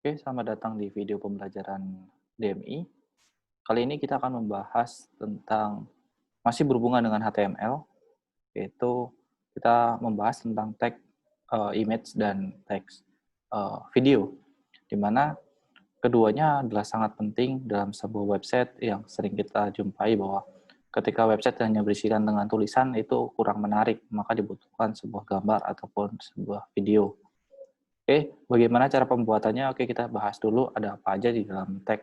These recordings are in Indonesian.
Oke, selamat datang di video pembelajaran DMI. Kali ini kita akan membahas tentang masih berhubungan dengan HTML, yaitu kita membahas tentang tag image dan teks video, di mana keduanya adalah sangat penting dalam sebuah website yang sering kita jumpai bahwa ketika website hanya berisikan dengan tulisan itu kurang menarik, maka dibutuhkan sebuah gambar ataupun sebuah video. Oke, bagaimana cara pembuatannya? Oke, kita bahas dulu ada apa aja di dalam tag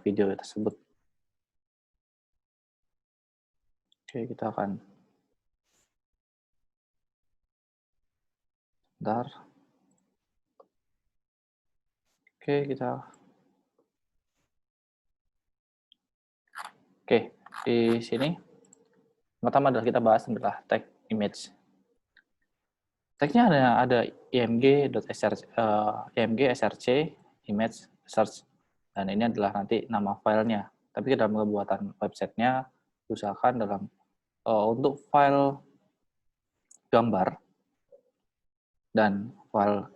video tersebut. Oke, kita akan bentar. Oke, di sini pertama adalah kita bahas adalah tag image. Tagnya ada img src image search, dan ini adalah nanti nama filenya. Tapi dalam pembuatan websitenya usahakan dalam untuk file gambar dan file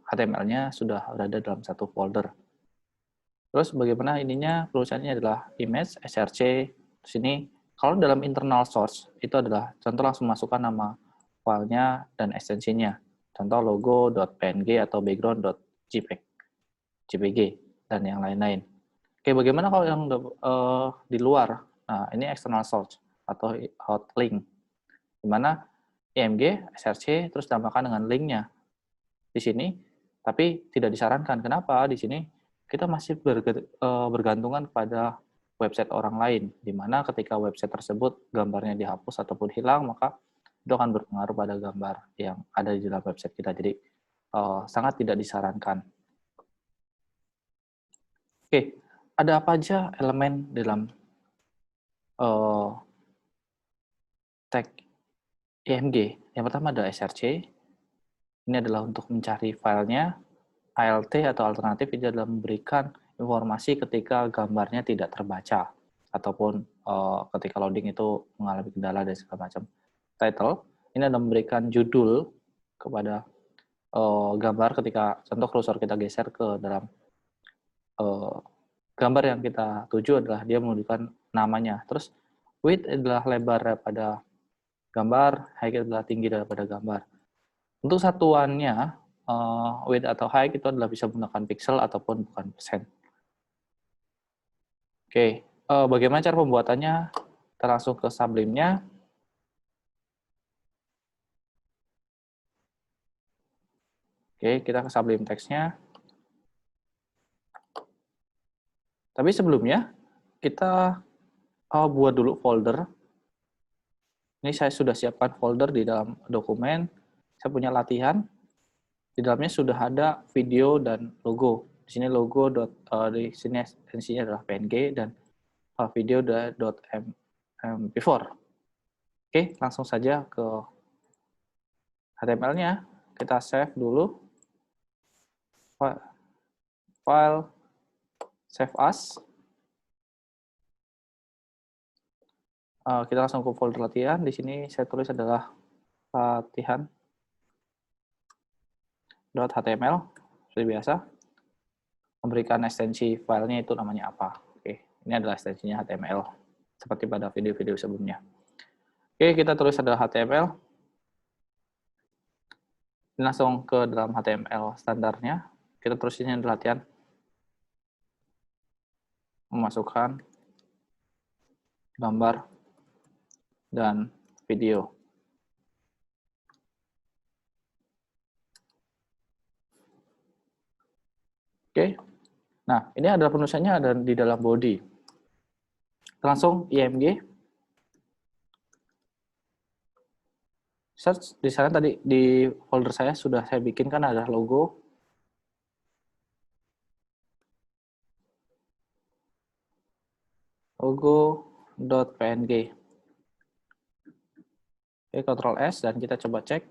HTML-nya sudah berada dalam satu folder. Terus bagaimana ininya, perusahaannya adalah image src. Terus ini kalau dalam internal source itu adalah contoh langsung masukkan nama filenya dan ekstensinya. Contoh logo.png atau background.jpg dan yang lain-lain. Oke, bagaimana kalau yang di luar? Nah, ini external source atau hot link, di mana img src terus tambahkan dengan linknya di sini, tapi tidak disarankan. Kenapa? Di sini kita masih bergantungan pada website orang lain, di mana ketika website tersebut gambarnya dihapus ataupun hilang, maka itu akan berpengaruh pada gambar yang ada di dalam website kita. Jadi sangat tidak disarankan. Oke, ada apa aja elemen dalam tag img? Yang pertama ada src. Ini adalah untuk mencari filenya. ALT atau alternatif ini adalah memberikan informasi ketika gambarnya tidak terbaca ataupun ketika loading itu mengalami kendala dan segala macam. Title ini adalah memberikan judul kepada gambar ketika contoh kursor kita geser ke dalam gambar yang kita tuju adalah dia menunjukkan namanya. Terus width adalah lebar daripada gambar, height adalah tinggi daripada gambar. Untuk satuannya width atau height itu adalah bisa menggunakan pixel ataupun bukan persen. Oke, bagaimana cara pembuatannya? Kita langsung ke Sublime-nya. Oke, kita ke Sublime Text-nya. Tapi sebelumnya, kita buat dulu folder. Ini saya sudah siapkan folder di dalam dokumen. Saya punya latihan. Di dalamnya sudah ada video dan logo. Di sini logo di sini ekstensinya adalah PNG dan video.mp4. Oke, langsung saja ke HTML-nya. Kita save dulu. File, save as. Kita langsung ke folder latihan. Di sini saya tulis adalah latihan.html seperti biasa. Memberikan ekstensi filenya itu namanya apa. Oke, ini adalah ekstensinya HTML seperti pada video-video sebelumnya. Oke, kita tulis adalah HTML. Ini langsung ke dalam HTML standarnya. Kita tulis ini adalah latihan. Memasukkan gambar dan video. Oke, nah ini adalah penulisannya ada di dalam body. Langsung img search. Di sana tadi di folder saya sudah saya bikinkan ada logo. Logo.png. Oke, Ctrl S dan kita coba cek.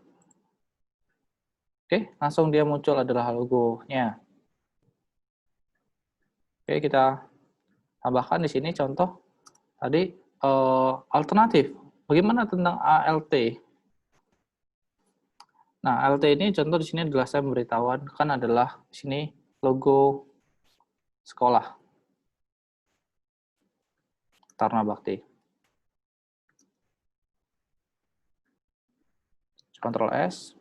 Oke, langsung dia muncul adalah logonya. Oke, kita tambahkan di sini contoh tadi alternatif. Bagaimana tentang ALT? Nah, LT ini contoh di sini adalah saya memberitahuan kan adalah di sini logo sekolah Taruna Bakti. Ctrl S.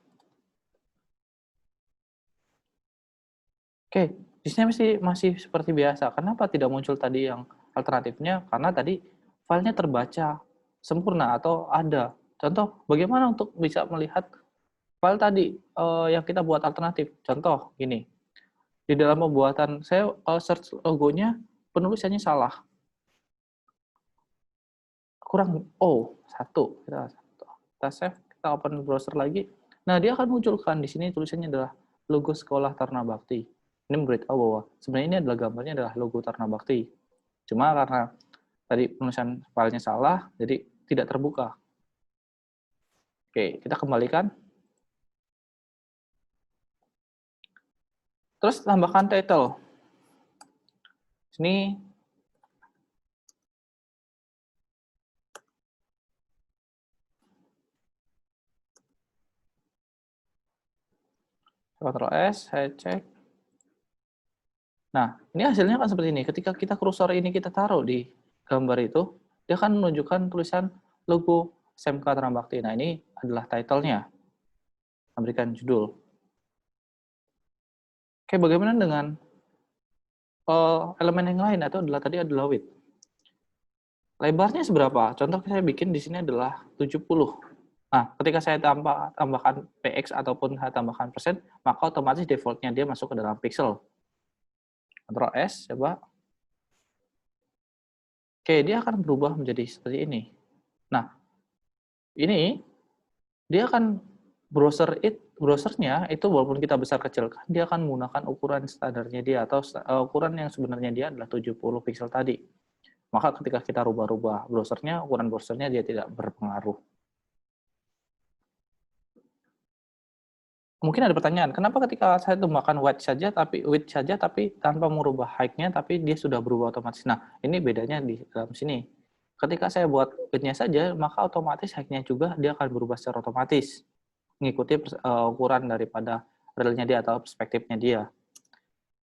Oke, di sini masih seperti biasa. Kenapa tidak muncul tadi yang alternatifnya? Karena tadi filenya terbaca sempurna atau ada. Contoh, bagaimana untuk bisa melihat file tadi yang kita buat alternatif? Contoh, gini. Di dalam pembuatan saya search logonya penulisannya salah. Kurang satu. Kita save, kita open browser lagi. Nah, dia akan munculkan di sini tulisannya adalah logo sekolah Taruna Bakti. Ini memberitahu bahwa sebenarnya ini adalah gambarnya adalah logo Taruna Bakti. Cuma karena tadi penulisan filenya salah, jadi tidak terbuka. Oke, kita kembalikan. Terus tambahkan title. Sini Ctrl S, saya cek. Nah, ini hasilnya kan seperti ini. Ketika kita kursor ini kita taruh di gambar itu, dia akan menunjukkan tulisan logo SMK Taruna Bakti. Nah, ini adalah title-nya. Memberikan judul. Oke, bagaimana dengan elemen yang lain? Atau adalah tadi adalah width. Lebarnya seberapa? Contoh saya bikin di sini adalah 70. Nah, ketika saya tambahkan px ataupun saya tambahkan persen, maka otomatis default-nya dia masuk ke dalam pixel. Ctrl S, coba. Oke, dia akan berubah menjadi seperti ini. Nah, ini dia akan browsernya itu walaupun kita besar kecilkan, dia akan menggunakan ukuran standarnya dia atau ukuran yang sebenarnya dia adalah 70 pixel tadi. Maka ketika kita rubah-rubah browsernya, ukuran browsernya dia tidak berpengaruh. Mungkin ada pertanyaan, kenapa ketika saya tambahkan width saja tapi tanpa merubah height-nya tapi dia sudah berubah otomatis. Nah, ini bedanya di dalam sini. Ketika saya buat width-nya saja, maka otomatis height-nya juga dia akan berubah secara otomatis mengikuti ukuran daripada realnya dia atau perspektifnya dia.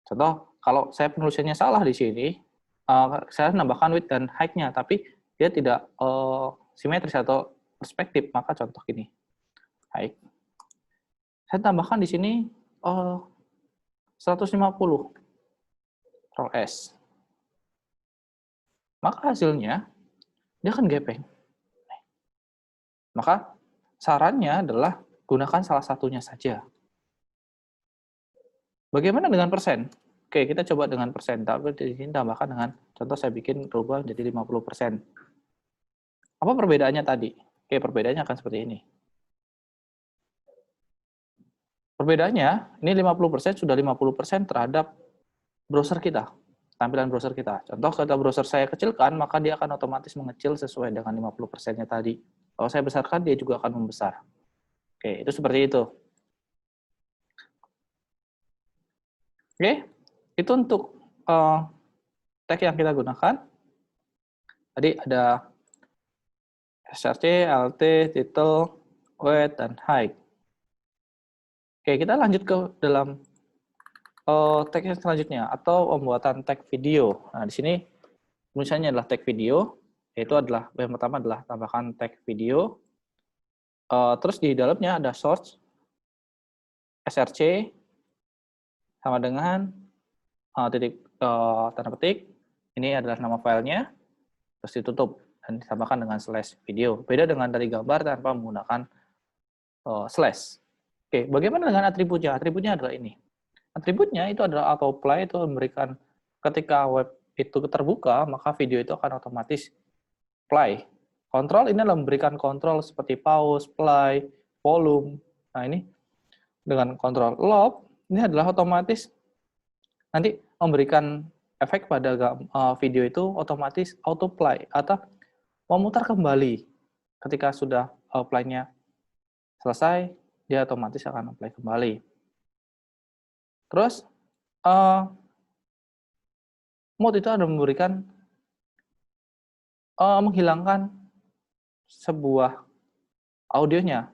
Contoh, kalau saya penulisannya salah di sini, saya nambahkan width dan height-nya, tapi dia tidak simetris atau perspektif, maka contoh gini, height. Saya tambahkan di sini 150 Ctrl S. Maka hasilnya dia akan gepeng. Maka sarannya adalah gunakan salah satunya saja. Bagaimana dengan persen? Oke, kita coba dengan persen. Tapi di sini tambahkan dengan contoh saya bikin rubah jadi 50%. Apa perbedaannya tadi? Oke, perbedaannya akan seperti ini. Perbedaannya, ini 50% sudah 50% terhadap browser kita, tampilan browser kita. Contoh, kalau browser saya kecilkan, maka dia akan otomatis mengecil sesuai dengan 50%-nya tadi. Kalau saya besarkan, dia juga akan membesar. Oke, itu seperti itu. Oke, itu untuk tag yang kita gunakan. Tadi ada SRC, LT, title, weight, dan height. Oke, kita lanjut ke dalam tag yang selanjutnya, atau pembuatan tag video. Nah, di sini tulisannya adalah tag video, yaitu adalah yang pertama adalah tambahkan tag video. Terus di dalamnya ada source, SRC, sama dengan tanda petik, ini adalah nama filenya, terus ditutup dan ditambahkan dengan slash video. Beda dengan dari gambar tanpa menggunakan slash. Oke, bagaimana dengan atributnya? Atributnya adalah ini. Atributnya itu adalah autoplay, itu memberikan ketika web itu terbuka, maka video itu akan otomatis play. Kontrol ini adalah memberikan kontrol seperti pause, play, volume. Nah, ini dengan kontrol loop, ini adalah otomatis nanti memberikan efek pada video itu otomatis autoplay atau memutar kembali ketika sudah play-nya selesai, dia otomatis akan play kembali. Terus mode itu ada memberikan menghilangkan sebuah audionya.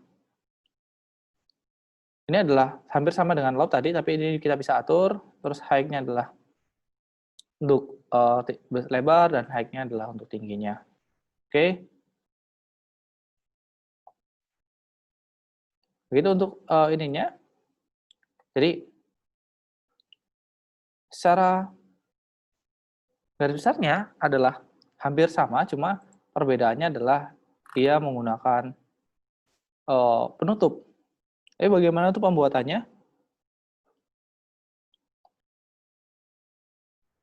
Ini adalah hampir sama dengan lob tadi, tapi ini kita bisa atur, terus height-nya adalah untuk lebar dan height-nya adalah untuk tingginya. Oke. Begitu untuk ininya. Jadi secara garis besarnya adalah hampir sama, cuma perbedaannya adalah dia menggunakan penutup. Bagaimana tuh pembuatannya?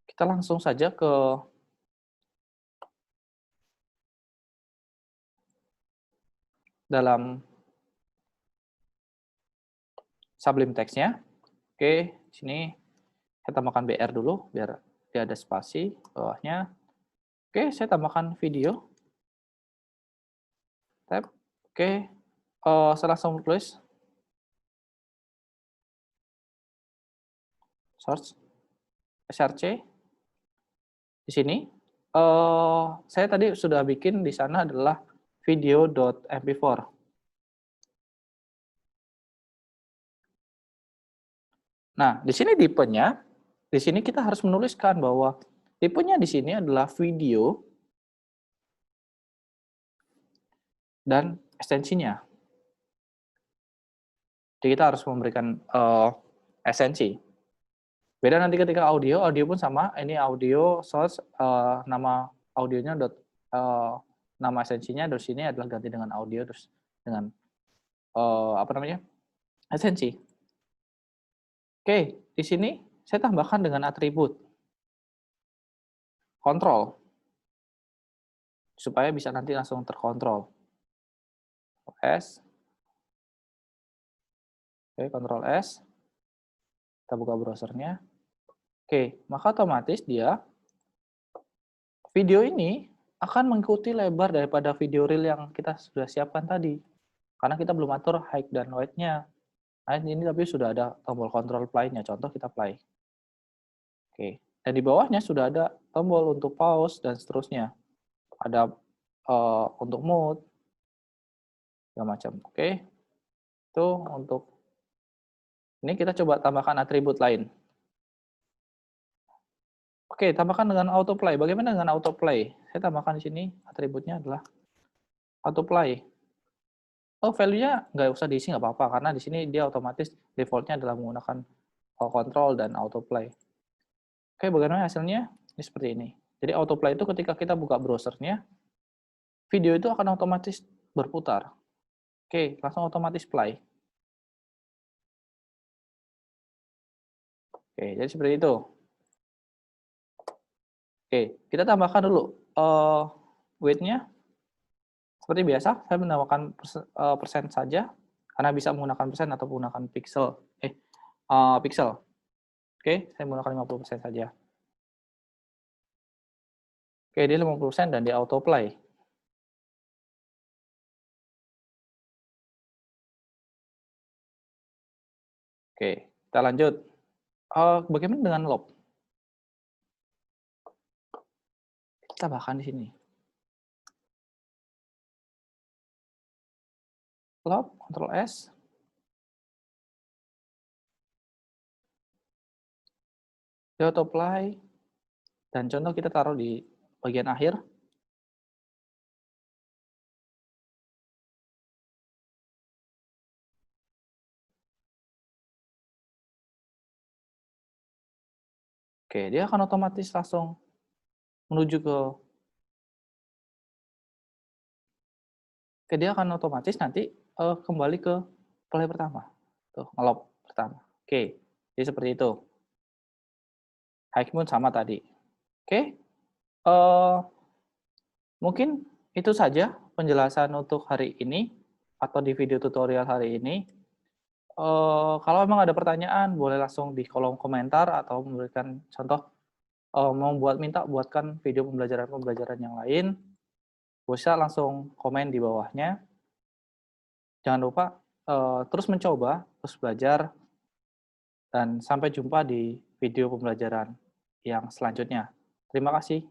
Kita langsung saja ke dalam Sublime Text-nya. Oke, di sini saya tambahkan BR dulu biar dia ada spasi bawahnya. Oke, saya tambahkan video. Tab. Oke, saya langsung tulis search src. Di sini saya tadi sudah bikin di sana adalah video.mp4. Nah, di sini tipenya, di sini kita harus menuliskan bahwa tipenya di sini adalah video dan ekstensinya. Jadi kita harus memberikan ekstensi. Beda nanti ketika audio, audio pun sama. Ini audio source, nama audionya nama ekstensinya dari sini adalah ganti dengan audio terus dengan apa namanya? Ekstensi. Oke, di sini saya tambahkan dengan atribut kontrol supaya bisa nanti langsung terkontrol. S. Oke, Ctrl S. Kita buka browsernya. Oke, maka otomatis dia video ini akan mengikuti lebar daripada video reel yang kita sudah siapkan tadi. Karena kita belum atur height dan width-nya. Nah, ini tapi sudah ada tombol control play-nya. Contoh kita play. Oke, dan di bawahnya sudah ada tombol untuk pause dan seterusnya. Ada untuk mode, segala macam. Oke, itu untuk ini kita coba tambahkan atribut lain. Oke, tambahkan dengan autoplay. Bagaimana dengan autoplay? Saya tambahkan di sini atributnya adalah autoplay. Oh, value-nya nggak usah diisi, nggak apa-apa, karena di sini dia otomatis default-nya adalah menggunakan control dan autoplay. Oke, bagaimana hasilnya? Ini seperti ini. Jadi autoplay itu ketika kita buka browsernya, video itu akan otomatis berputar. Oke, langsung otomatis play. Oke, jadi seperti itu. Oke, kita tambahkan dulu weight-nya. Seperti biasa, saya menambahkan persen saja, karena bisa menggunakan persen atau menggunakan pixel. Pixel. Oke, saya menggunakan 50% saja. Oke, dia 50% dan di autoplay. Oke, kita lanjut. Bagaimana dengan lob? Kita tambahkan di sini. Lob, Ctrl S. Di autoplay. Dan contoh kita taruh di bagian akhir. Oke, dia akan otomatis langsung menuju ke dia akan otomatis nanti kembali ke play pertama. Tuh, ngelob pertama. Oke, jadi seperti itu. Height pun sama tadi. Oke, mungkin itu saja penjelasan untuk hari ini atau di video tutorial hari ini. Kalau memang ada pertanyaan, boleh langsung di kolom komentar atau memberikan contoh, minta buatkan video pembelajaran-pembelajaran yang lain, bisa langsung komen di bawahnya. Jangan lupa terus mencoba, terus belajar, dan sampai jumpa di video pembelajaran yang selanjutnya. Terima kasih.